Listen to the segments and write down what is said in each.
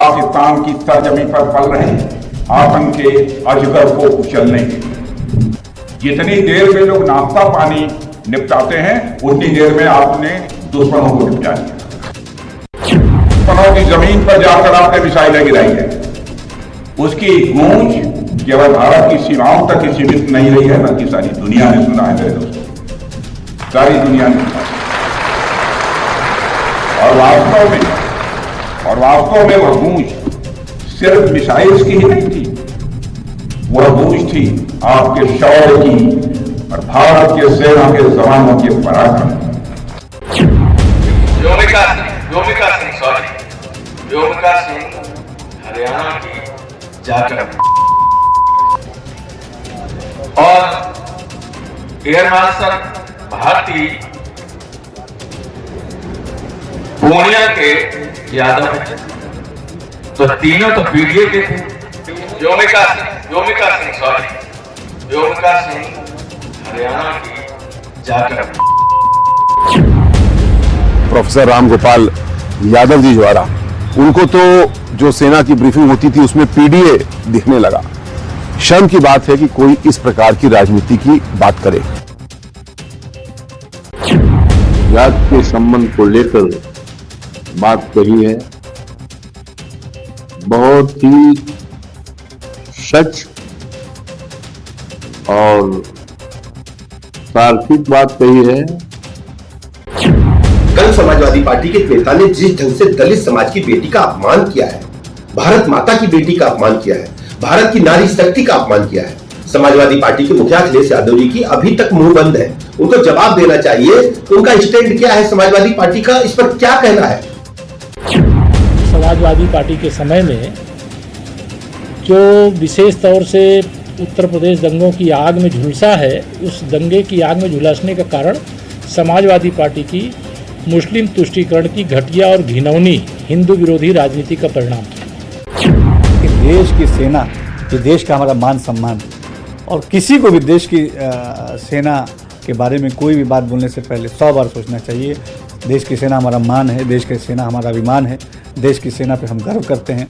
पाकिस्तान की सरजमी पर पल रहे आतंक के अजगर को कुचलने के लिए। जितनी देर में लोग नाश्ता पानी निपटाते हैं उतनी देर में आपने दुश्मनों को निपटा दिया। दुश्मनों की जमीन पर जाकर आपने मिसाइलें गिराई है। उसकी गूंज केवल भारत की सीमाओं तक ही सीमित नहीं रही है, बल्कि सारी दुनिया ने सुना है मेरे दोस्तों, सारी दुनिया ने सुना। और वास्तव में वह गूंज सिर्फ मिसाइल्स की ही नहीं थी, वह गूंज थी आपके शौर्य की और भारत के सेना के जवानों के पराक्रम। व्योमिका सिंह हरियाणा की जाकर और एयर मार्शल भारती पूर्णिया के यादव, तो तीनों तो पीडीए के थे। व्योमिका सिंह हरियाणा की जाकर प्रोफेसर रामगोपाल यादव जी द्वारा उनको तो जो सेना की ब्रीफिंग होती थी उसमें पीडीए दिखने लगा। शर्म की बात है कि कोई इस प्रकार की राजनीति की बात करे। जात के संबंध को लेकर बात कही है, बहुत ही सच और तार्किक बात कही है। कल समाजवादी पार्टी के नेता ने जिस ढंग से दलित समाज की बेटी का अपमान किया है, भारत माता की बेटी का अपमान किया है, भारत की नारी शक्ति का अपमान किया है, समाजवादी पार्टी के मुखिया अखिलेश यादव जी की अभी तक मुंह बंद है। उनको जवाब देना चाहिए, उनका स्टैंड क्या है, समाजवादी पार्टी का इस पर क्या कहना है। समाजवादी पार्टी के समय में जो विशेष तौर से उत्तर प्रदेश दंगों की आग में झुलसा है, उस दंगे की आग में झुलसने का कारण समाजवादी पार्टी की मुस्लिम तुष्टीकरण की घटिया और घिनौनी हिंदू विरोधी राजनीति का परिणाम था। देश की सेना, ये देश का हमारा मान सम्मान, और किसी को भी देश की सेना के बारे में कोई भी बात बोलने से पहले 100 बार सोचना चाहिए। देश की सेना हमारा मान है, देश की सेना हमारा अभिमान है, देश की सेना पे हम गर्व करते हैं।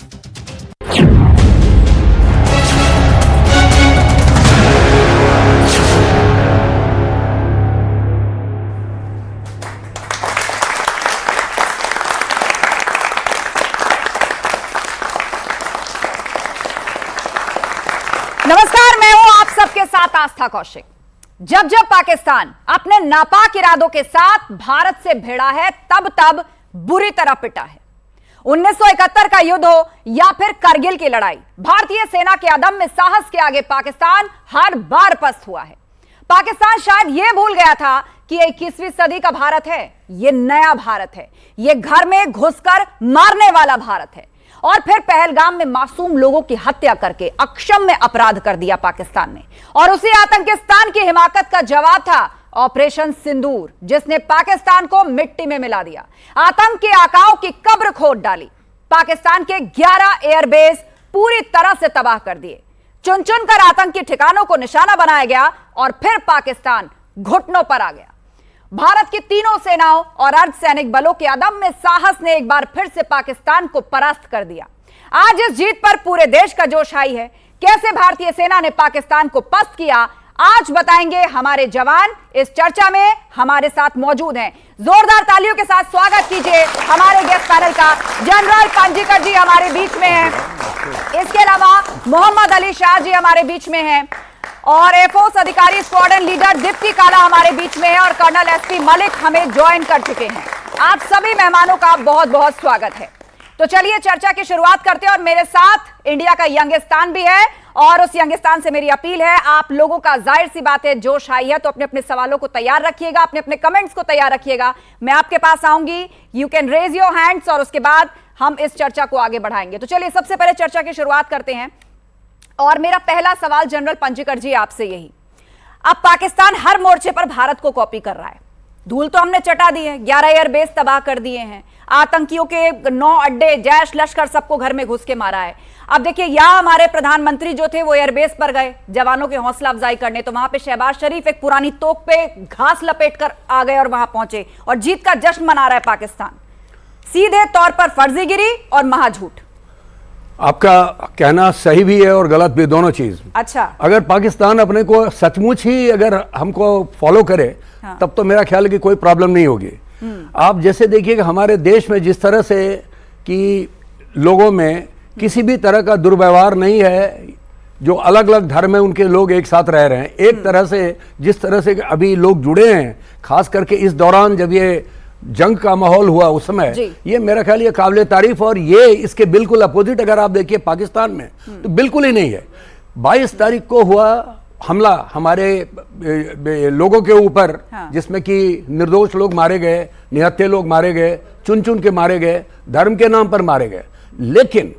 नमस्कार, मैं हूं आप सबके साथ आस्था कौशिक। जब जब पाकिस्तान अपने नापाक इरादों के साथ भारत से भिड़ा है, तब तब बुरी तरह पिटा है। 1971 का युद्ध हो या फिर करगिल की लड़ाई, भारतीय सेना के अदम्य साहस के आगे पाकिस्तान हर बार पस्त हुआ है। पाकिस्तान शायद यह भूल गया था कि 21वीं सदी का भारत है, यह नया भारत है, यह घर में घुसकर मारने वाला भारत है। और फिर पहलगाम में मासूम लोगों की हत्या करके अक्षम्य अपराध कर दिया पाकिस्तान ने। और उसी आतंकिस्तान की हिमाकत का जवाब था ऑपरेशन सिंदूर, जिसने पाकिस्तान को मिट्टी में मिला दिया, आतंक के आकाओं की कब्र खोद डाली, पाकिस्तान के 11 एयरबेस पूरी तरह से तबाह कर दिए। चुन चुन कर आतंकी ठिकानों को निशाना बनाया गया और फिर पाकिस्तान घुटनों पर आ गया। भारत की तीनों सेनाओं और अर्धसैनिक बलों के अदम्य साहस ने एक बार फिर से पाकिस्तान को परास्त कर दिया। आज इस जीत पर पूरे देश का जोश आई है। कैसे भारतीय सेना ने पाकिस्तान को पस्त किया, आज बताएंगे हमारे जवान। इस चर्चा में हमारे साथ मौजूद हैं। जोरदार तालियों के साथ स्वागत कीजिए हमारे गेस्ट पैनल का। जनरल पांजीकर जी हमारे बीच में हैं, इसके अलावा मोहम्मद अली शाह जी हमारे बीच में हैं, और एयरफोर्स अधिकारी स्क्वाड्रन लीडर दीप्ति काला हमारे बीच में है, और कर्नल एसपी मलिक हमें ज्वाइन कर चुके हैं। आप सभी मेहमानों का बहुत बहुत स्वागत है। तो चलिए चर्चा की शुरुआत करते हैं। और मेरे साथ इंडिया का यंगिस्तान भी है, और उस यंगिस्तान से मेरी अपील है, आप लोगों का जाहिर सी बात है जोश आई है, तो अपने अपने सवालों को तैयार रखिएगा, अपने अपने कमेंट्स को तैयार रखिएगा। मैं आपके पास आऊंगी, you can raise your hands, और उसके बाद हम इस चर्चा को आगे बढ़ाएंगे। तो चलिए सबसे पहले चर्चा की शुरुआत करते हैं। और मेरा पहला सवाल जनरल पांजीकर जी आपसे यही, अब पाकिस्तान हर मोर्चे पर भारत को कॉपी कर रहा है। धूल तो हमने चटा दी है, 11 एयरबेस तबाह कर दिए हैं, आतंकियों के 9 अड्डे, जैश लश्कर सबको घर में घुस के मारा है। अब देखिए, यहां हमारे प्रधानमंत्री जो थे वो एयरबेस पर गए जवानों की हौसला अफजाई करने, तो वहां पे शहबाज शरीफ एक पुरानी तोप पे घास लपेट कर आ गए और वहां पहुंचे और जीत का जश्न मना रहा है पाकिस्तान। सीधे तौर पर फर्जीगिरी और महाझूठ। आपका कहना सही भी है और गलत भी, दोनों चीज। अच्छा, अगर पाकिस्तान अपने को सचमुच ही अगर हमको फॉलो करे तब तो मेरा ख्याल है कि कोई प्रॉब्लम नहीं होगी। आप जैसे देखिए कि हमारे देश में जिस तरह से कि लोगों में किसी भी तरह का दुर्व्यवहार नहीं है, जो अलग अलग धर्म है उनके लोग एक साथ रह रहे हैं, एक तरह से जिस तरह से अभी लोग जुड़े हैं, खास करके इस दौरान जब ये जंग का माहौल हुआ उस समय, ये मेरा ख्याल ये काबिल तारीफ। और ये इसके बिल्कुल अपोजिट अगर आप देखिए पाकिस्तान में तो बिल्कुल ही नहीं है। 22 तारीख को हुआ हमला हमारे लोगों के ऊपर, जिसमें कि निर्दोष लोग मारे गए, निहत्थे लोग मारे गए, चुन चुन के मारे गए, धर्म के नाम पर मारे गए। लेकिन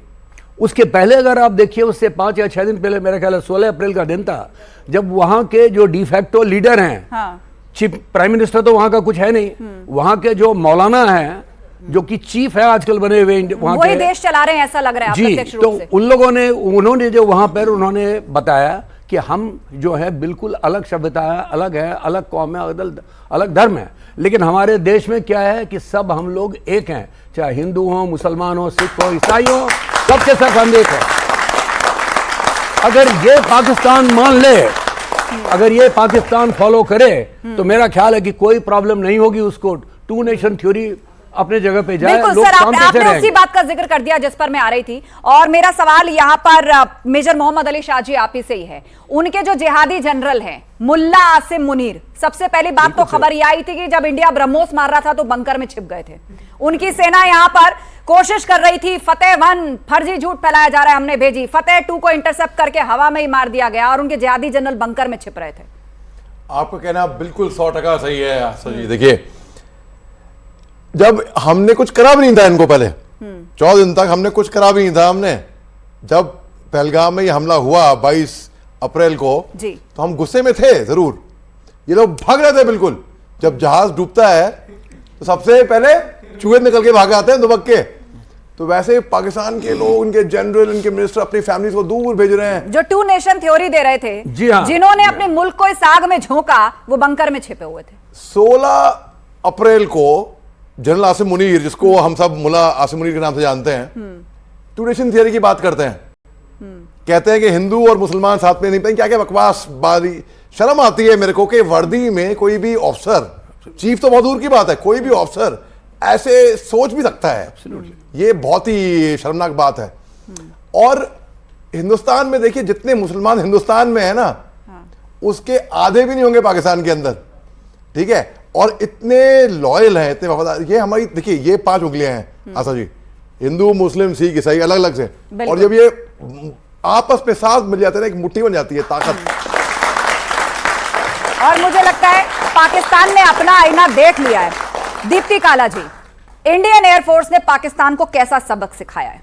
उसके पहले अगर आप देखिए, उससे 5 या 6 दिन पहले मेरा ख्याल है 16 अप्रैल का दिन था, जब वहां के जो डिफैक्टो लीडर हैं, चीफ प्राइम मिनिस्टर तो वहां का कुछ है नहीं, वहां के जो मौलाना हैं, जो कि चीफ है आजकल बने हुए वहां के, देश चला रहे हैं ऐसा लग रहा है जी। तो उन लोगों ने उन्होंने जो वहां पर उन्होंने बताया कि हम जो है बिल्कुल अलग सभ्यता है, अलग है, अलग कौम है, अलग धर्म है, लेकिन हमारे देश में क्या है कि सब हम लोग एक हैं, चाहे हिंदू हो, मुसलमान हो, सिख हो, ईसाई हो, सबके साथ हम एक हैं। अगर ये पाकिस्तान मान ले, अगर ये पाकिस्तान फॉलो करे तो मेरा ख्याल है कि कोई प्रॉब्लम नहीं होगी उसको। 2 नेशन थ्योरी अपने जगह पे जाए, बिल्कुल लोग सर, शांति से आपने रहेंगे। उसी बात का जिक्र कर दिया जिस पर मैं आ रही थी, और मेरा सवाल यहाँ पर मेजर मोहम्मद अली शाह जी आप ही से ही है। उनके जो जिहादी जनरल हैं मुल्ला आसिम मुनीर, सबसे पहली बात तो खबर ये आई थी कि जब इंडिया ब्रह्मोस मार रहा था तो बंकर में छिप गए थे। उनकी सेना यहाँ पर कोशिश कर रही थी, फतेह 1 फर्जी झूठ फैलाया जा रहा है, हमने भेजी, फतेह 2 को इंटरसेप्ट करके हवा में ही मार दिया गया और उनके जिहादी जनरल बंकर में छिप रहे थे। आपका कहना बिल्कुल 100% सही है आस्था जी। देखिए, जब हमने कुछ करा भी नहीं था इनको, पहले 14 दिन तक हमने कुछ करा भी नहीं था। हमने जब पहलगाम में ये हमला हुआ 22 अप्रैल को जी, तो हम गुस्से में थे जरूर। ये लोग भाग रहे थे बिल्कुल। जब जहाज डूबता है तो सबसे पहले चूहे निकल के भाग आते हैं दुबक के। तो वैसे पाकिस्तान के लोग, इनके जनरल, इनके मिनिस्टर अपनी फैमिली को दूर भेज रहे हैं, जो 2 नेशन थ्योरी दे रहे थे, जी हाँ, जिन्होंने अपने मुल्क को इस आग में झोंका, वो बंकर में छिपे हुए थे। 16 अप्रैल को जनरल आसिम मुनीर, जिसको हम सब मुल्ला आसिम मुनीर के नाम से जानते हैं, 2 नेशन थियरी की बात करते हैं। कहते हैं कि हिंदू और मुसलमान साथ में नहीं, पता क्या क्या बकवास बारी। शर्म आती है मेरे को कि वर्दी में कोई भी ऑफिसर, चीफ तो बहुत दूर की बात है, कोई भी ऑफिसर ऐसे सोच भी सकता है। ये बहुत ही शर्मनाक बात है। और हिंदुस्तान में देखिए, जितने मुसलमान हिंदुस्तान में है ना, उसके आधे भी नहीं होंगे पाकिस्तान के अंदर, ठीक है। और इतने लॉयल हैं, इतने वफादार। ये हमारी देखिए, ये 5 उंगलियां हैं आशा जी, हिंदू, मुस्लिम, सिख, ईसाई, अलग अलग से, और जब ये आपस में साथ मिल जाते हैं, एक मुट्ठी बन जाती है ताकत। और मुझे लगता है पाकिस्तान ने अपना आईना देख लिया है। दीप्ति काला जी, इंडियन एयरफोर्स ने पाकिस्तान को कैसा सबक सिखाया है?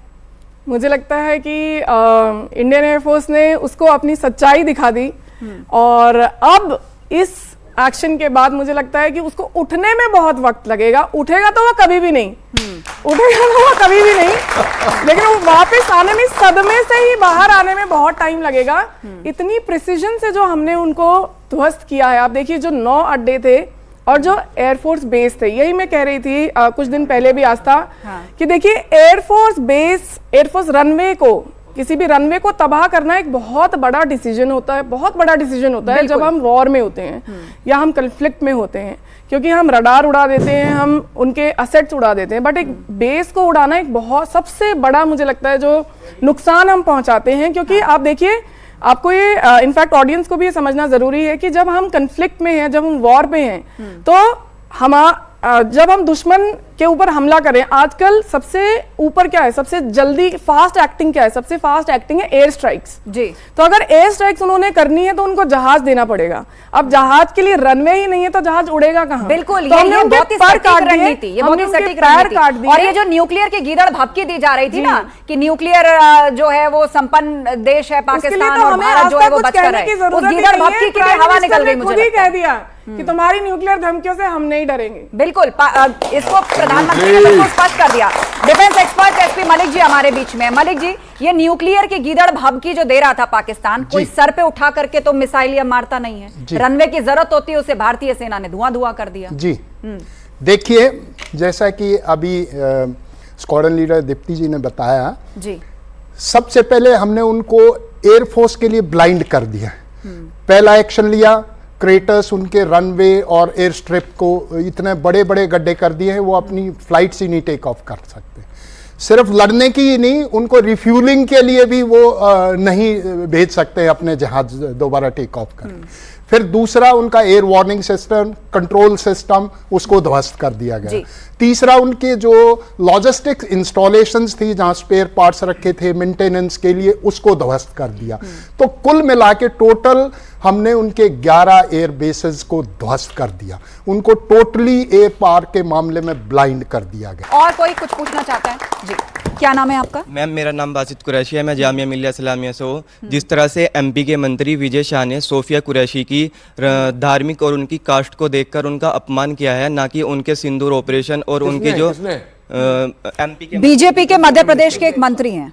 मुझे लगता है कि इंडियन एयरफोर्स ने उसको अपनी सच्चाई दिखा दी, और अब इस एक्शन के बाद मुझे लगता है कि उसको उठने में बहुत वक्त लगेगा। उठेगा तो वो कभी भी नहीं, उठेगा तो वो कभी भी नहीं, लेकिन वो वापस आने में, सदमे से ही बाहर आने में बहुत टाइम लगेगा। इतनी प्रिसीजन से जो हमने उनको ध्वस्त किया है। आप देखिए, जो 9 अड्डे थे और जो एयरफोर्स बेस थे, यही मैं कह रही थी कुछ दिन पहले भी आस्था, कि देखिए एयरफोर्स बेस, एयरफोर्स रनवे को, किसी भी रनवे को तबाह करना एक बहुत बड़ा डिसीजन होता है, बहुत बड़ा डिसीजन होता है जब हम वॉर में होते हैं या हम कन्फ्लिक्ट में होते हैं, क्योंकि हम रडार उड़ा देते हैं, हम उनके असेट्स उड़ा देते हैं, बट एक बेस को उड़ाना एक बहुत सबसे बड़ा मुझे लगता है जो नुकसान हम पहुंचाते हैं। क्योंकि आप देखिए, आपको ये इनफैक्ट ऑडियंस को भी ये समझना जरूरी है कि जब हम कन्फ्लिक्ट में हैं, जब हम वॉर पे हैं, तो जब हम दुश्मन के ऊपर हमला करें, आजकल सबसे ऊपर क्या है, सबसे जल्दी फास्ट एक्टिंग क्या है, सबसे फास्ट एक्टिंग है एयर स्ट्राइक्स जी। तो अगर एयर स्ट्राइक्स उन्होंने करनी है तो उनको जहाज देना पड़ेगा। अब जहाज के लिए रनवे ही नहीं है तो जहाज उड़ेगा कहां? बिल्कुल, तो ये बहुत ही सटीक रणनीति, ये बहुत ही सटीक रणनीति। और ये जो न्यूक्लियर की गीदड़ भभकी दी जा रही थी ना, कि न्यूक्लियर जो है वो संपन्न देश है पाकिस्तान, और भारत जो है वो बचकर है, उस गीदड़ भभकी की हवा निकल गई। मुझे कह दिया कि तुम्हारी न्यूक्लियर धमकियों से हम नहीं डरेंगे। बिल्कुल, इसको प्रधानमंत्री ने बिल्कुल स्पष्ट कर दिया। Defence expert SP Malik ji हमारे बीच में। मलिक जी, ये न्यूक्लियर की गीदड़ भभकी जो दे रहा था पाकिस्तान, कोई सर पे उठा करके तो मिसाइल या मारता नहीं है। रनवे की जरूरत होती है, उसे भारतीय सेना ने धुआं कर दिया। जी देखिए, जैसा कि अभी स्क्वाड्रन लीडर दीप्ति जी ने बताया जी, सबसे पहले हमने उनको एयरफोर्स के लिए ब्लाइंड कर दिया। पहला एक्शन लिया, क्रेटर्स उनके रनवे और एयर स्ट्रिप को इतने बड़े बड़े गड्ढे कर दिए हैं, वो अपनी फ्लाइट्स ही नहीं टेक ऑफ कर सकते। सिर्फ लड़ने की ही नहीं, उनको रिफ्यूलिंग के लिए भी वो नहीं भेज सकते अपने जहाज दोबारा टेक ऑफ कर। फिर दूसरा उनका air warning system, control system, उसको ध्वस्त कर दिया गया। तीसरा उनके जो लॉजिस्टिक्स इंस्टॉलेशंस थी जहां स्पेयर पार्ट्स रखे थे मेंटेनेंस के लिए, उसको ध्वस्त कर दिया। तो कुल मिला के टोटल हमने उनके 11 एयर बेसेस को ध्वस्त कर दिया, उनको टोटली एयर पार के मामले में ब्लाइंड कर दिया गया। और कोई कुछ पूछना चाहता है? जी, क्या नाम है आपका? मैम, मेरा नाम बासित कुरैशी है, मैं जामिया मिल्लिया इस्लामिया से हूँ। जिस तरह से एमपी के मंत्री विजय शाह ने सोफिया कुरैशी की धार्मिक और उनकी कास्ट को देखकर उनका अपमान किया है, ना कि उनके सिंदूर ऑपरेशन और उनके जो एमपी के बीजेपी के मध्य प्रदेश के एक मंत्री हैं।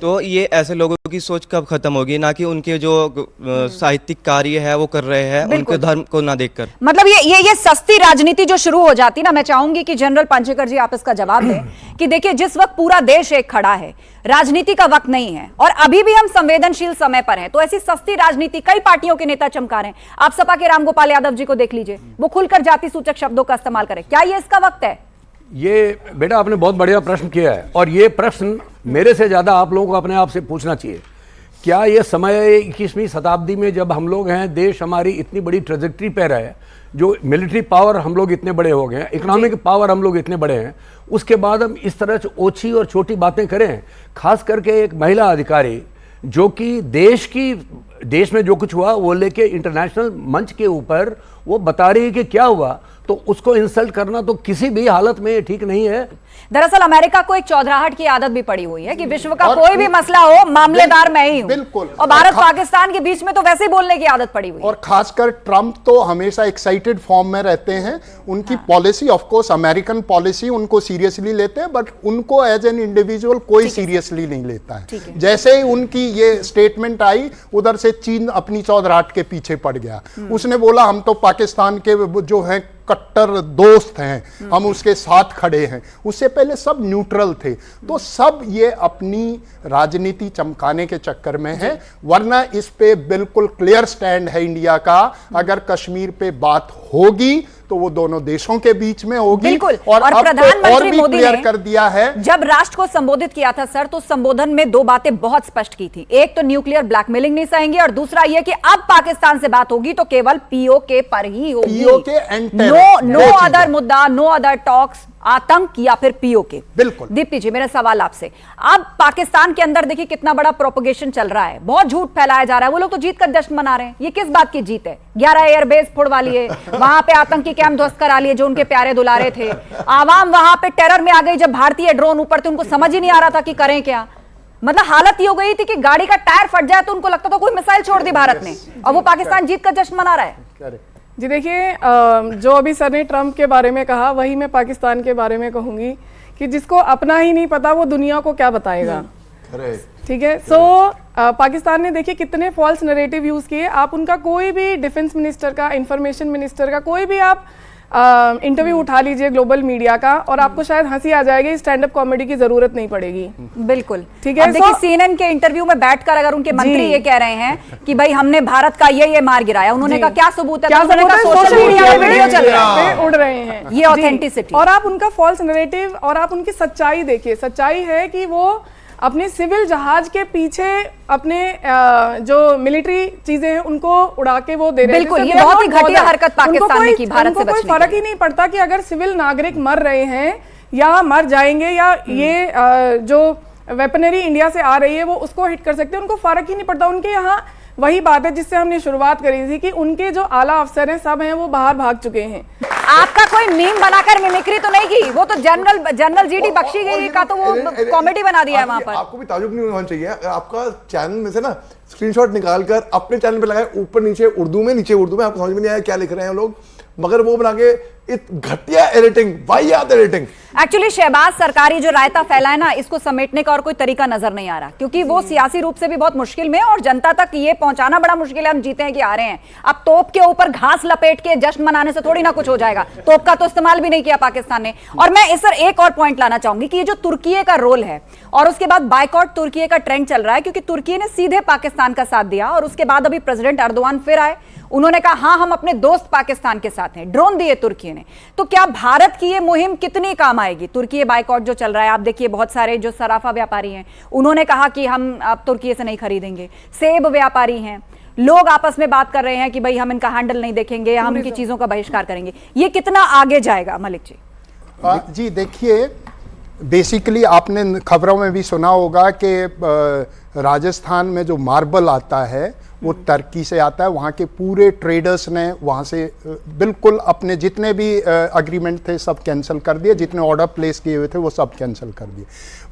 तो ये ऐसे लोगों की सोच कब खत्म होगी, ना कि उनके जो साहित्यिक कार्य है वो कर रहे हैं उनके धर्म को ना देखकर। मतलब ये सस्ती राजनीति जो शुरू हो जाती ना, मैं चाहूंगी कि जनरल पांचेकर जी आप इसका जवाब दें कि देखिए, जिस वक्त पूरा देश एक खड़ा है, राजनीति का वक्त नहीं है और अभी भी हम संवेदनशील समय पर हैं, तो ऐसी सस्ती राजनीति कई पार्टियों के नेता चमका रहे हैं। आप सपा के रामगोपाल यादव जी को देख लीजिए, वो खुलकर जाति सूचक शब्दों का इस्तेमाल करें। क्या ये इसका वक्त है? ये बेटा आपने बहुत बढ़िया प्रश्न किया है, और ये प्रश्न मेरे से ज्यादा आप लोगों को अपने आप से पूछना चाहिए। क्या ये समय 21वीं शताब्दी में जब हम लोग हैं, देश हमारी इतनी बड़ी ट्रेजेक्ट्री पे रहे, जो मिलिट्री पावर हम लोग इतने बड़े हो गए हैं, इकोनॉमिक पावर हम लोग इतने बड़े हैं, उसके बाद हम इस तरह से ओछी और छोटी बातें करें? खास करके एक महिला अधिकारी जो कि देश में जो कुछ हुआ वो लेके इंटरनेशनल मंच के ऊपर वो बता रही है कि क्या हुआ, तो उसको इंसल्ट करना तो किसी भी हालत में ठीक नहीं है। दरअसल अमेरिका को एक चौधराहट की आदत भी पड़ी हुई है कि विश्व का कोई भी मसला हो, मामलेदार मैं ही हूं। बिल्कुल। और भारत पाकिस्तान के बीच में तो वैसे ही बोलने की आदत पड़ी हुई है। और खासकर ट्रंप तो हमेशा एक्साइटेड फॉर्म में रहते हैं। उनकी policy, of course American policy, उनको सीरियसली लेते हैं, बट उनको एज एन इंडिविजुअल कोई सीरियसली नहीं लेता है। जैसे ही उनकी ये स्टेटमेंट आई, उधर से चीन अपनी चौधराहट के पीछे पड़ गया। उसने बोला हम तो पाकिस्तान के जो हैं कट्टर दोस्त हैं, हम उसके साथ खड़े हैं। उससे पहले सब न्यूट्रल थे। तो सब ये अपनी राजनीति चमकाने के चक्कर में है, वरना इस पे बिल्कुल क्लियर स्टैंड है इंडिया का। अगर कश्मीर पे बात होगी तो वो दोनों देशों के बीच में होगी। बिल्कुल। और प्रधानमंत्री मोदी क्लियर ने कर दिया है, जब राष्ट्र को संबोधित किया था सर, तो संबोधन में दो बातें बहुत स्पष्ट की थी। एक तो न्यूक्लियर ब्लैकमेलिंग नहीं सहेंगे, और दूसरा यह कि अब पाकिस्तान से बात होगी तो केवल पीओके पर ही होगी। नो अदर मुद्दा, नो अदर टॉक्स, आतंक या फिर पीओके। बिल्कुल। दीप्ति जी, मेरा सवाल आपसे, अब पाकिस्तान के अंदर देखिए कितना बड़ा प्रोपोगेशन चल रहा है, बहुत झूठ फैलाया जा रहा है। वो लोग तो जीत का जश्न मना रहे हैं। ये किस बात की जीत है? 11 एयरबेस फोड़वा लिए, वहां पे आतंकी कैंप ध्वस्त करा लिए जो उनके प्यारे दुलारे थे। आवाम वहां पे टेरर में आ गई जब भारतीय ड्रोन ऊपर थे, उनको समझ ही नहीं आ रहा था कि करें क्या। मतलब हालत ये हो गई थी कि गाड़ी का टायर फट जाए तो उनको लगता था कोई मिसाइल छोड़ दी भारत ने, और वो पाकिस्तान जीत का जश्न मना रहा है। जी देखिए, जो अभी सर ने ट्रंप के बारे में कहा, वही मैं पाकिस्तान के बारे में कहूंगी कि जिसको अपना ही नहीं पता वो दुनिया को क्या बताएगा। ठीक है। सो पाकिस्तान ने देखिए कितने फॉल्स नैरेटिव यूज किए। आप उनका कोई भी डिफेंस मिनिस्टर का, इंफॉर्मेशन मिनिस्टर का, कोई भी आप इंटरव्यू उठा लीजिए ग्लोबल मीडिया का, और आपको शायद हंसी आ जाएगी। स्टैंड अप कॉमेडी की जरूरत नहीं पड़ेगी। बिल्कुल। ठीक है। देखिए सीएनएन के इंटरव्यू में बैठकर अगर उनके मंत्री ये कह रहे हैं कि भाई हमने भारत का ये मार गिराया, उन्होंने कहा क्या सबूत है? सोशल मीडिया में वीडियो चल रहा है, उड़ रहे हैं। ये ऑथेंटिसिटी। और आप उनका फॉल्स नैरेटिव और आप उनकी सच्चाई देखिए। सच्चाई है कि वो अपने सिविल जहाज के पीछे अपने जो मिलिट्री चीजें हैं उनको उड़ा के वो दे रहे हैं। बिल्कुल, ये बहुत ही घटिया हरकत पाकिस्तान ने की भारत से बचने की। कोई फर्क ही नहीं पड़ता कि अगर सिविल नागरिक मर रहे हैं या मर जाएंगे, या ये जो वेपनरी इंडिया से आ रही है वो उसको हिट कर सकते हैं, उनको फर्क ही नहीं पड़ता। उनके यहाँ वही बात है जिससे हमने शुरुआत करी थी कि उनके जो आला अफसर हैं सब हैं वो बाहर भाग चुके हैं। आपका कोई मीम बनाकर मिमिक्री तो नहीं की, वो तो जनरल जीडी बख्शी गई का तो वो कॉमेडी बना दिया है वहां पर। आपको भी ताजुब नहीं होना चाहिए, आपका चैनल में से ना स्क्रीनशॉट निकालकर अपने चैनल पे लगाए, ऊपर नीचे उर्दू में, आपको समझ में नहीं आया क्या लिख रहे हैं लोग, मगर वो बना के घटिया एडिटिंग, वाहियात एडिटिंग। एक्चुअली शहबाज सरकारी जो रायता फैला है ना, इसको समेटने का और कोई तरीका नजर नहीं आ रहा, क्योंकि वो सियासी रूप से भी बहुत मुश्किल में है और जनता तक ये पहुंचाना बड़ा मुश्किल है। हम जीते हैं कि आ रहे हैं, अब तोप के ऊपर घास लपेट के जश्न मनाने से थोड़ी ना कुछ हो जाएगा। तोप का तो इस्तेमाल भी नहीं किया पाकिस्तान ने। और मैं इस पर एक और पॉइंट लाना चाहूंगी कि ये जो तुर्की का रोल है और उसके बाद बायकॉट तुर्की का ट्रेंड चल रहा है, क्योंकि तुर्की ने सीधे पाकिस्तान का साथ दिया और उसके बाद अभी प्रेसिडेंट अर्दोगान फिर आए, उन्होंने कहा हाँ हम अपने दोस्त पाकिस्तान के साथ हैं, ड्रोन दिए तुर्की ने। तो क्या भारत की ये मुहिम कितनी काम आएगी? तुर्की बायकॉट जो चल रहा है, आप देखिए बहुत सारे जो सराफा व्यापारी हैं उन्होंने कहा कि हम अब तुर्की से नहीं खरीदेंगे। सेब व्यापारी हैं, लोग आपस में बात कर रहे हैं कि भाई हम इनका हैंडल नहीं देखेंगे, हम इनकी चीजों का बहिष्कार करेंगे। ये कितना आगे जाएगा मलिक जी? जी देखिए, बेसिकली आपने खबरों में भी सुना होगा कि राजस्थान में जो मार्बल आता है वो टर्की से आता है। वहाँ के पूरे ट्रेडर्स ने वहाँ से बिल्कुल अपने जितने भी अग्रीमेंट थे सब कैंसिल कर दिए, जितने ऑर्डर प्लेस किए हुए थे वो सब कैंसिल कर दिए।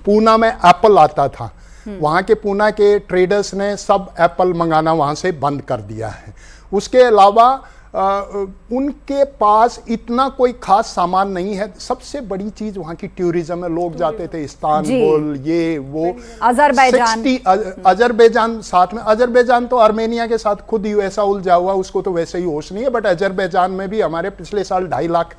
पूना में एप्पल आता था, वहाँ के पूना के ट्रेडर्स ने सब एप्पल मंगाना वहाँ से बंद कर दिया है। उसके अलावा उनके पास इतना कोई खास सामान नहीं है। सबसे बड़ी चीज वहाँ की टूरिज्म है, लोग जाते थे इस्तांबुल, ये वो, अजरबैजान साथ में। अजरबैजान तो आर्मेनिया के साथ खुद ही ऐसा उलझा हुआ, उसको तो वैसे ही होश नहीं है, बट अजरबैजान में भी हमारे पिछले साल 2.5 लाख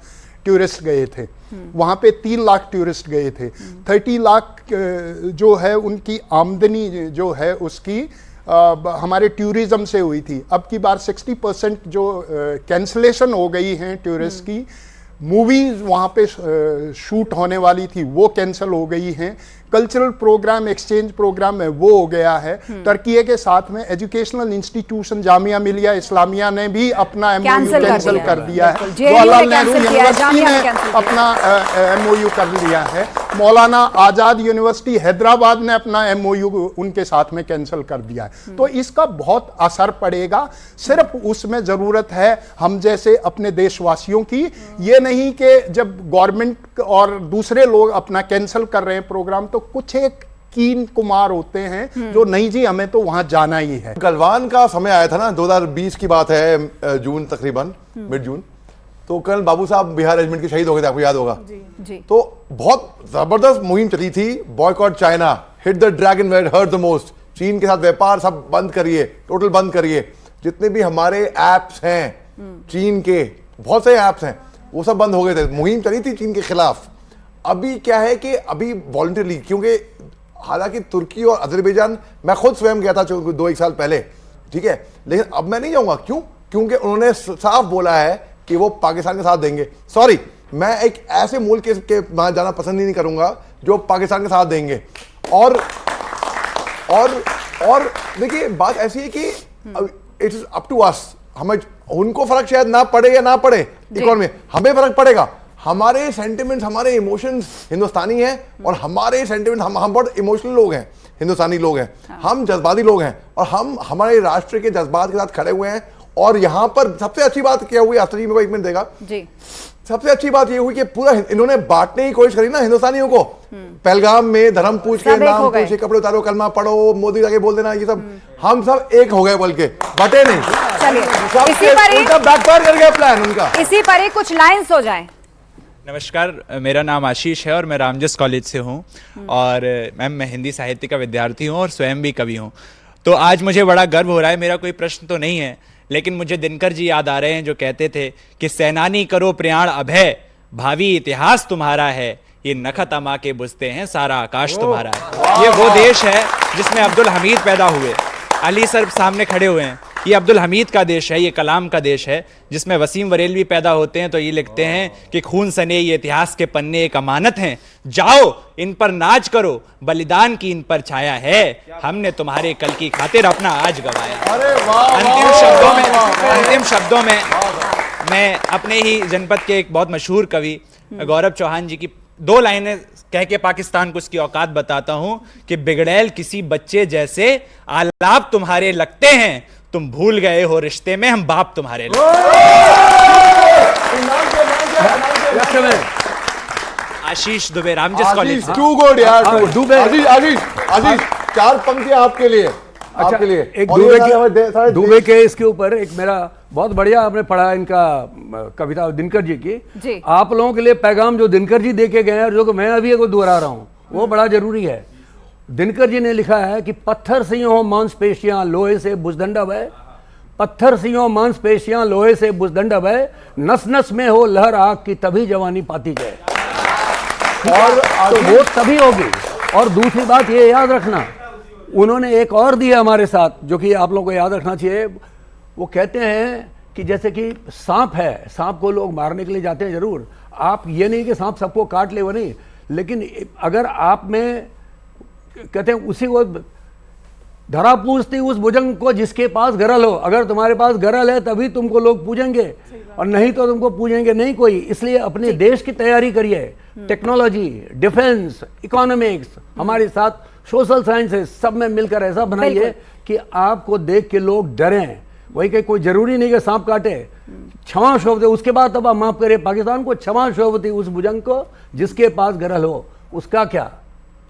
टूरिस्ट गए थे, वहाँ पे 3 लाख टूरिस्ट गए थे। 30 लाख जो है उनकी आमदनी जो है उसकी हमारे टूरिज्म से हुई थी। अब की बार 60% जो कैंसलेशन हो गई हैं टूरिस्ट की। मूवीज वहाँ पे शूट होने वाली थी वो कैंसिल हो गई हैं। कल्चरल प्रोग्राम, एक्सचेंज प्रोग्राम है वो हो गया है। टर्की के साथ में एजुकेशनल इंस्टीट्यूशन जामिया मिलिया इस्लामिया ने भी अपना एमओयू कैंसिल कर दिया है। जवाहरलाल नेहरू यूनिवर्सिटी ने अपना एमओयू कर लिया है। मौलाना आजाद यूनिवर्सिटी हैदराबाद ने अपना एमओयू उनके साथ में कैंसिल कर दिया है। तो इसका बहुत असर पड़ेगा। सिर्फ उसमें जरूरत है हम जैसे अपने देशवासियों की, ये नहीं कि जब गवर्नमेंट और दूसरे लोग अपना कैंसिल कर रहे हैं प्रोग्राम तो कुछ एक कीन कुमार होते हैं जो नहीं जी हमें तो वहां जाना ही है। गलवान का समय आया था ना, 2020 की बात है, जून तकरीबन मिड जून, तो कर्नल बाबू साहब बिहार रेजिमेंट के शहीद हो गए थे, आपको याद होगा जी। तो बहुत जबरदस्त मुहिम चली थी, boycott China, hit the dragon where hurt the most. China के साथ व्यापार सब बंद करिए, टोटल बंद करिए। जितने भी हमारे एप्स हैं चीन के, बहुत से एप्स हैं, वो सब बंद हो गए थे। मुहिम चली थी चीन के खिलाफ। अभी क्या है कि अभी वॉलंटरली, क्योंकि हालांकि तुर्की और अजरबैजान, मैं खुद स्वयं गया था 2-1 साल पहले, ठीक है, लेकिन अब मैं नहीं जाऊंगा। क्यों? क्योंकि उन्होंने साफ बोला है कि वो पाकिस्तान के साथ देंगे। सॉरी, मैं एक ऐसे मुल्क के वहां जाना पसंद ही नहीं करूंगा जो पाकिस्तान के साथ देंगे। और देखिए बात ऐसी है कि it is up to us. हमें, उनको फर्क शायद ना पड़े या ना पड़े इकोनॉमी में, हमें फर्क पड़ेगा। हमारे सेंटिमेंट्स, हमारे इमोशंस हिंदुस्तानी हैं और हमारे सेंटिमेंट, हम बहुत इमोशनल लोग हैं, हिंदुस्तानी लोग हैं, हम जज्बाती लोग हैं और हम हमारे राष्ट्र के जज्बात के साथ खड़े हुए हैं। और यहां पर सबसे अच्छी बात क्या हुई, आस्था जी मेरे को 1 मिनट देगा जी। सबसे अच्छी बात ये हुई कि पूरा इन्होंने बांटने की कोशिश करी ना हिंदुस्तानियों को। पहलगाम में धर्म पूछ के, नाम पूछ के, कपड़े उतारो, कलमा पढ़ो, मोदी जाके बोल देना, ये सब हम सब एक हो गए, बल्कि बटे नहीं। इसी पर ही कुछ लाइन्स हो जाए। नमस्कार, मेरा नाम आशीष है और मैं रामजस कॉलेज से हूँ और मैम मैं हिंदी साहित्य का विद्यार्थी हूँ और स्वयं भी कवि हूँ। तो आज मुझे बड़ा गर्व हो रहा है। मेरा कोई प्रश्न तो नहीं है, लेकिन मुझे दिनकर जी याद आ रहे हैं जो कहते थे कि सेनानी करो प्रयाण अभय, भावी इतिहास तुम्हारा है, ये नखत अमा के बुझते हैं सारा आकाश तुम्हारा है। ये वो देश है जिसमें अब्दुल हमीद पैदा हुए। अली सर सामने खड़े हुए हैं, ये अब्दुल हमीद का देश है, ये कलाम का देश है, जिसमें वसीम बरेलवी पैदा होते हैं तो ये लिखते हैं कि खून सने ये इतिहास के पन्ने एक अमानत हैं, जाओ इन पर नाच करो, बलिदान की इन पर छाया है, हमने तुम्हारे कल की खातिर अपना आज गवाया। अंतिम शब्दों में मैं अपने ही जनपद के एक बहुत मशहूर कवि गौरव चौहान जी की 2 लाइनें कह के पाकिस्तान को उसकी औकात बताता हूं कि बिगड़ैल किसी बच्चे जैसे आलाप तुम्हारे लगते हैं, तुम भूल गए हो रिश्ते में हम बाप तुम्हारे Ashish Dubey, Ramjas college. Too good यार, आशीष 4 पंक्तियां आपके लिए। आपके लिए एक और ये सारे दुबे के इसके ऊपर एक मेरा बहुत बढ़िया आपने पढ़ा इनका कविता दिनकर जी की जी। आप लोगों के लिए पैगाम जो दिनकर जी दे के गए हैं, जो मैं अभी को दोहरा रहा हूँ, वो बड़ा जरूरी है। दिनकर जी ने लिखा है कि पत्थर सी हो मांसपेशियां लोहे से बुजदंडा है, पत्थर सी हो मांसपेशियां लोहे से बुजदंडा है, नस नस में हो लहर आग की तभी जवानी पाती जाए। और तो वो तभी होगी। और दूसरी बात ये याद रखना, उन्होंने एक और दिया हमारे साथ, जो कि आप लोगों को याद रखना चाहिए। वो कहते हैं कि जैसे कि सांप है, सांप को लोग मारने के लिए जाते हैं जरूर, आप ये नहीं कि सांप सबको काट ले, वो नहीं, लेकिन अगर आप में कहते हैं उसी को धरा पूजती उस भुजंग को जिसके पास गरल हो। अगर तुम्हारे पास गरल है तभी तुमको लोग पूजेंगे, और नहीं तो तुमको पूजेंगे नहीं कोई। इसलिए अपने देश की तैयारी करिए, टेक्नोलॉजी, डिफेंस, इकोनॉमिक्स, हमारे साथ सोशल साइंसेस, सब में मिलकर ऐसा बनाइए कि आपको देख के लोग डरें। वही कि कोई जरूरी नहीं कि सांप काटे, क्षमा शोभते, उसके बाद तब आप माफ करिए पाकिस्तान को, क्षमा शोभती उस भुजंग को जिसके पास गरल हो। उसका क्या,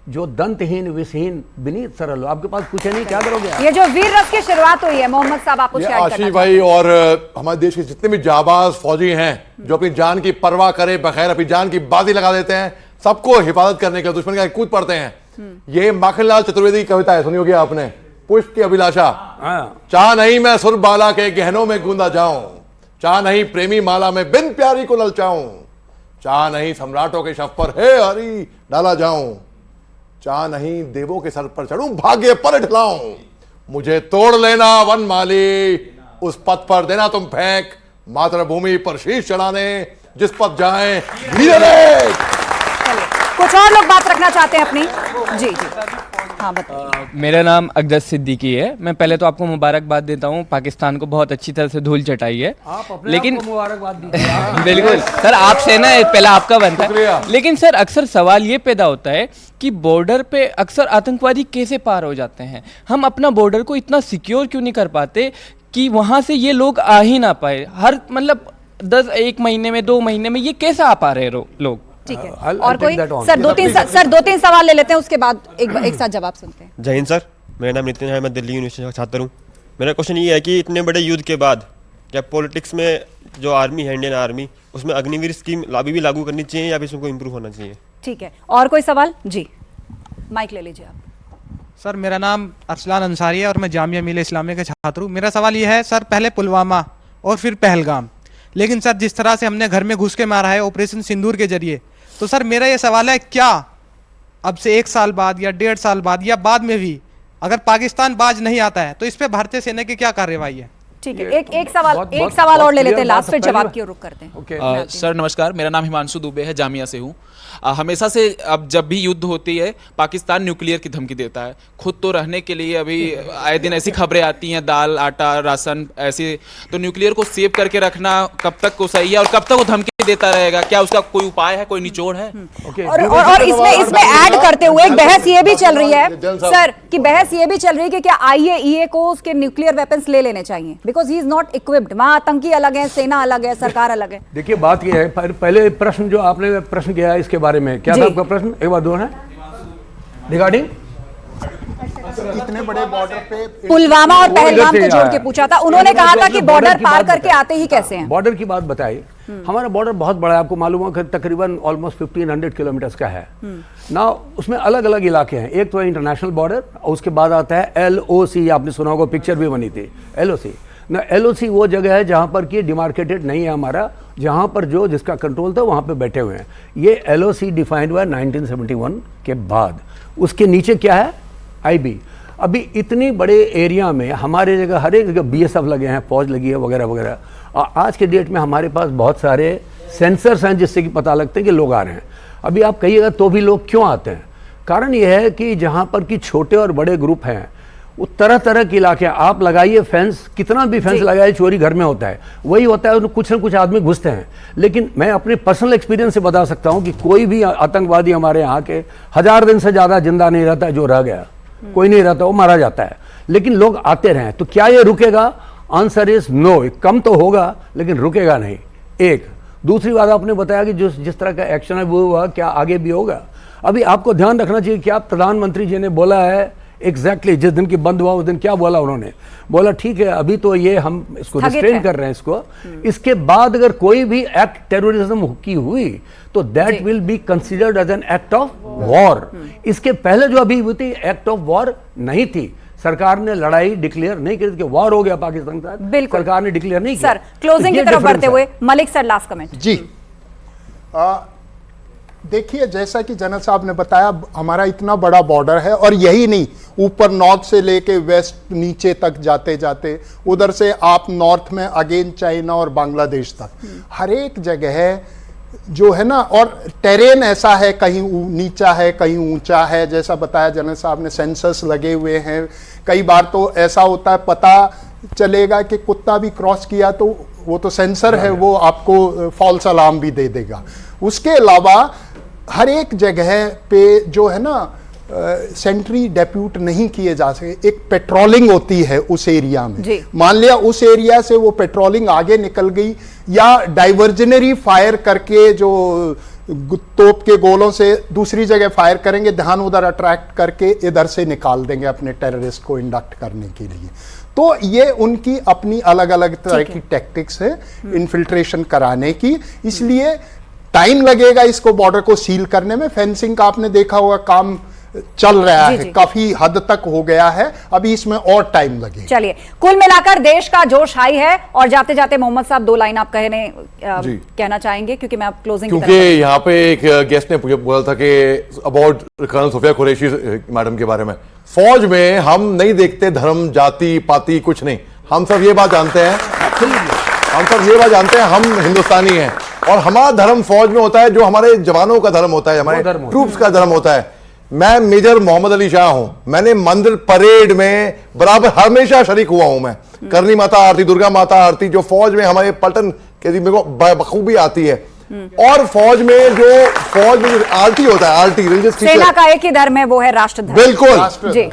जो दंतहीन विषहीन विनीत सरल हो। आपके पास कुछ है नहीं, क्या करोगे? ये जो वीर रस की शुरुआत हुई है, मोहम्मद साहब आप कुछ ऐड करना आशीष भाई और हमारे देश के जितने भी जाबाज फौजी हैं जो अपनी जान की परवाह करे बगैर अपनी जान की बाजी लगा देते हैं, सबको हिफाजत करने के दुश्मन का कूद पड़ते हैं। ये माखनलाल चतुर्वेदी की कविता है, सुनी होगी आपने, पुष्प की अभिलाषा। चाह नहीं मैं सुर बाला के गहनों में गूंदा जाऊं, चाह नहीं प्रेमी माला में बिन प्यारी को ललचाऊं, चाह नहीं सम्राटों के शव पर हे हरि डाला जाऊं, चाह नहीं देवों के सर पर चढ़ूं भाग्य पर ढलाऊं, मुझे तोड़ लेना वन माली उस पथ पर देना तुम फेंक, मातृभूमि पर शीश चढ़ाने जिस पथ जाएं वीर। कुछ और लोग बात रखना चाहते हैं अपनी? जी जी हाँ बताइए। मेरा नाम अक़दस सिद्दीकी है। मैं पहले तो आपको मुबारकबाद देता हूँ, पाकिस्तान को बहुत अच्छी तरह से धूल चटाई है। लेकिन मुबारकबाद दीजिए। बिल्कुल सर, आपसे ना पहला आपका बनता है। लेकिन सर अक्सर सवाल ये पैदा होता है कि बॉर्डर पे अक्सर आतंकवादी कैसे पार हो जाते हैं। हम अपना बॉर्डर को इतना सिक्योर क्यों नहीं कर पाते कि वहाँ से ये लोग आ ही ना पाए। हर मतलब 1 महीने में 2 महीने में ये कैसे आ पा रहे लोग? ठीक है, और कोई सर दो तीन सवाल ले लेते हैं, उसके बाद एक साथ जवाब सुनते हैं। जय हिंद सर, मेरा नाम नितिन है, मैं दिल्ली यूनिवर्सिटी का छात्र हूँ। मेरा क्वेश्चन ये है कि इतने बड़े युद्ध के बाद क्या पॉलिटिक्स में जो आर्मी है, इंडियन आर्मी, उसमें अग्निवीर स्कीम अभी भी लागू करनी चाहिए या फिर इसको इम्प्रूव होना चाहिए? ठीक है, और कोई सवाल? जी माइक ले लीजिए आप। सर मेरा नाम अरसलान अंसारी है और मैं जामिया मिल्लिया इस्लामिया का छात्र हूँ। मेरा सवाल यह है सर, पहले पुलवामा और फिर पहलगाम, लेकिन सर जिस तरह से हमने घर में घुस के मारा है ऑपरेशन सिंदूर के जरिए, तो सर मेरा ये सवाल है, क्या अब से 1 साल बाद या 1.5 साल बाद या बाद में भी अगर पाकिस्तान बाज नहीं आता है तो इस पे भारतीय सेना की क्या कार्रवाई है? ठीक है, एक सवाल और ले लेते हैं, लास्ट फिर जवाब की ओर रुख करते हैं। सर नमस्कार, मेरा नाम हिमांशु दुबे है, जामिया से हूँ। हमेशा से अब जब भी युद्ध होती है पाकिस्तान न्यूक्लियर की धमकी देता है। खुद तो रहने के लिए अभी आए दिन ऐसी खबरें आती हैं, दाल आटा राशन ऐसे, तो न्यूक्लियर को सेव करके रखना कब तक को सही है और कब तक वो धमकी देता रहेगा? क्या उसका कोई उपाय है, कोई निचोड़ है? और इसमें ऐड करते हुए एक बहस ये भी चल रही है सर, कि बहस ये भी चल रही है कि क्या IAEA को उसके न्यूक्लियर वेपन्स ले लेने चाहिए, because he is not equipped. वहां आतंकी अलग है, सेना अलग है, सरकार अलग है। देखिए बात ये है, पहले प्रश्न जो आपने प्रश्न किया है इसके बारे में, क्या था आपका प्रश्न? एक बार दोहराएं। रिगार्डिंग कितने बड़े बॉर्डर पे पुलवामा और पहलगाम को जोड़ के पूछा था, उन्होंने कहा था कि बॉर्डर पार करके आते ही कैसे हैं? बॉर्डर की बात बताई। हमारा बॉर्डर बहुत बड़ा है, आपको मालूम है, तकरीबन ऑलमोस्ट 1500 किलोमीटर का है ना। उसमें अलग अलग इलाके हैं। एक तो है इंटरनेशनल बॉर्डर, और उसके बाद आता है LOC, आपने सुना होगा, पिक्चर भी बनी थी LOC ना। LOC वो जगह है जहां पर कि डिमार्केटेड नहीं है हमारा, जहां पर जो जिसका कंट्रोल था वहां पे बैठे हुए हैं। ये LOC डिफाइंड हुआ 1971 के बाद। उसके नीचे क्या है? IB। अभी इतनी बड़े एरिया में हमारे जगह, हर एक जगह BSF लगे हैं, फौज लगी है वगैरह वगैरह। और आज के डेट में हमारे पास बहुत सारे सेंसर्स हैं जिससे कि पता लगता है कि लोग आ रहे हैं। अभी आप कहिएगा तो भी लोग क्यों आते हैं? कारण यह है कि जहाँ पर कि छोटे और बड़े ग्रुप हैं, वो तरह तरह के इलाके, आप लगाइए फेंस, कितना भी फेंस लगाइए, चोरी घर में होता है, वही होता है, कुछ न कुछ आदमी घुसते हैं। लेकिन मैं अपने पर्सनल एक्सपीरियंस से बता सकता हूँ कि कोई भी आतंकवादी हमारे यहाँ के 1000 दिन से ज़्यादा जिंदा नहीं रहता। जो रह गया कोई नहीं रहता, वो मारा जाता है। लेकिन लोग आते रहें तो क्या ये रुकेगा? Answer is no. कम तो होगा लेकिन रुकेगा नहीं। एक दूसरी बात आपने बताया कि जिस तरह का एक्शन है वो हुआ, क्या आगे भी होगा? अभी आपको ध्यान रखना चाहिए कि आप प्रधानमंत्री जी ने बोला है एग्जैक्टली जिस दिन की बंद हुआ उस दिन क्या बोला उन्होंने, बोला ठीक है अभी तो ये हम इसको रिस्ट्रेन कर रहे हैं इसको, इसके बाद अगर कोई भी एक्ट टेररिज्म की हुई तो that will be considered as an act of war. इसके पहले जो अभी हुई थी एक्ट ऑफ वॉर नहीं थी, सरकार ने लड़ाई डिक्लेयर नहीं की, वॉर हो गया पाकिस्तान के साथ, सरकार ने डिक्लेयर नहीं किया। सर क्लोजिंग की तरफ बढ़ते हुए मलिक सर लास्ट कमेंट। जी देखिए जैसा कि जनरल साहब ने बताया, हमारा इतना बड़ा बॉर्डर है और यही नहीं, ऊपर नॉर्थ से लेके वेस्ट नीचे तक जाते जाते उधर से आप नॉर्थ में अगेन चाइना और बांग्लादेश तक, हर एक जगह जो है ना, और टेरेन ऐसा है, कहीं नीचा है कहीं ऊंचा है, जैसा बताया जनरल साहब ने, सेंसर्स लगे हुए हैं। कई बार तो ऐसा होता है पता चलेगा कि कुत्ता भी क्रॉस किया तो वो तो सेंसर है, वो आपको फॉल्स अलार्म भी दे देगा। उसके अलावा हर एक जगह पे जो है ना सेंट्री डेप्यूट नहीं किए जा सके, एक पेट्रोलिंग होती है उस एरिया में। मान लिया उस एरिया से वो पेट्रोलिंग आगे निकल गई, या डाइवर्जनरी फायर करके जो तोप के गोलों से दूसरी जगह फायर करेंगे, ध्यान उधर अट्रैक्ट करके इधर से निकाल देंगे अपने टेररिस्ट को इंडक्ट करने के लिए। तो ये उनकी अपनी अलग अलग तरह की टैक्टिक्स है इन्फिल्ट्रेशन कराने की, इसलिए टाइम लगेगा इसको बॉर्डर को सील करने में। फेंसिंग का आपने देखा होगा काम चल रहा है, काफी हद तक हो गया है, अभी इसमें और टाइम लगेगा। चलिए कुल मिलाकर देश का जोश हाई है। और जाते जाते मोहम्मद साहब 2 लाइन आप कहना चाहेंगे, क्योंकि मैं अब क्लोजिंग क्योंकि यहाँ पे एक गेस्ट ने बोला था कि about colonel Sofiya Qureshi madam के बारे में, फौज में हम नहीं देखते धर्म जाति पाति कुछ नहीं, हम सब ये बात जानते हैं, हम हिंदुस्तानी हैं और हमारा धर्म फौज में होता है जो हमारे जवानों का धर्म होता है, हमारे ट्रूप्स का धर्म होता है। मैं मेजर मोहम्मद अली शाह हूं, मैंने मंदिर परेड में बराबर हमेशा शरीक हुआ हूं। मैं करनी माता आरती, दुर्गा माता आरती जो फौज में हमारे पलटन के मेरे को बखूबी आती है। और फौज में जो आरती होता है, आरती रिलीजियस सेना का एक ही धर्म है, वो है राष्ट्र धर्म। बिल्कुल जी।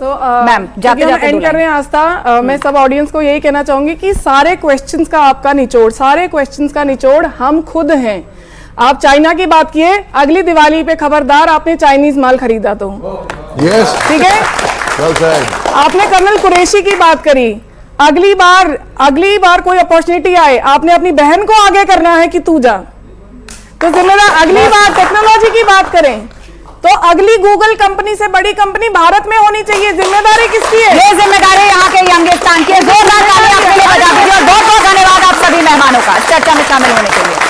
मैम जाते एंड कर रहे हैं आस्था, मैं सब ऑडियंस को यही कहना चाहूंगी कि सारे क्वेश्चंस का आपका निचोड़, सारे क्वेश्चंस का निचोड़ हम खुद हैं। आप चाइना की बात किए, अगली दिवाली पे खबरदार आपने चाइनीज माल खरीदा तो ठीक है। आपने कर्नल कुरैशी की बात करी, अगली बार कोई अपॉर्चुनिटी आए, आपने अपनी बहन को आगे करना है कि तू जा, तो जिम्मेदार अगली बार टेक्नोलॉजी की बात करें तो अगली गूगल कंपनी से बड़ी कंपनी भारत में होनी चाहिए। जिम्मेदारी किसकी है? ये जिम्मेदारी यहाँ के यंगिस्तान की है। जोरदार ताली आपके लिए बजा दीजिए और बहुत बहुत धन्यवाद आप सभी मेहमानों का चर्चा में शामिल होने के लिए।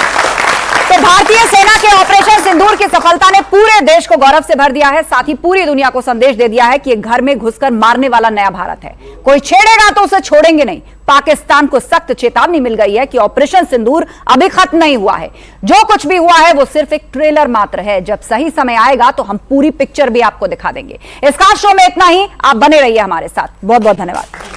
तो भारतीय सेना के ऑपरेशन सिंदूर की सफलता ने पूरे देश को गौरव से भर दिया है, साथ ही पूरी दुनिया को संदेश दे दिया है कि एक घर में घुसकर मारने वाला नया भारत है, कोई छेड़ेगा तो उसे छोड़ेंगे नहीं। पाकिस्तान को सख्त चेतावनी मिल गई है कि ऑपरेशन सिंदूर अभी खत्म नहीं हुआ है, जो कुछ भी हुआ है वो सिर्फ एक ट्रेलर मात्र है। जब सही समय आएगा तो हम पूरी पिक्चर भी आपको दिखा देंगे। इस खास शो में इतना ही, आप बने रहिए हमारे साथ। बहुत बहुत धन्यवाद।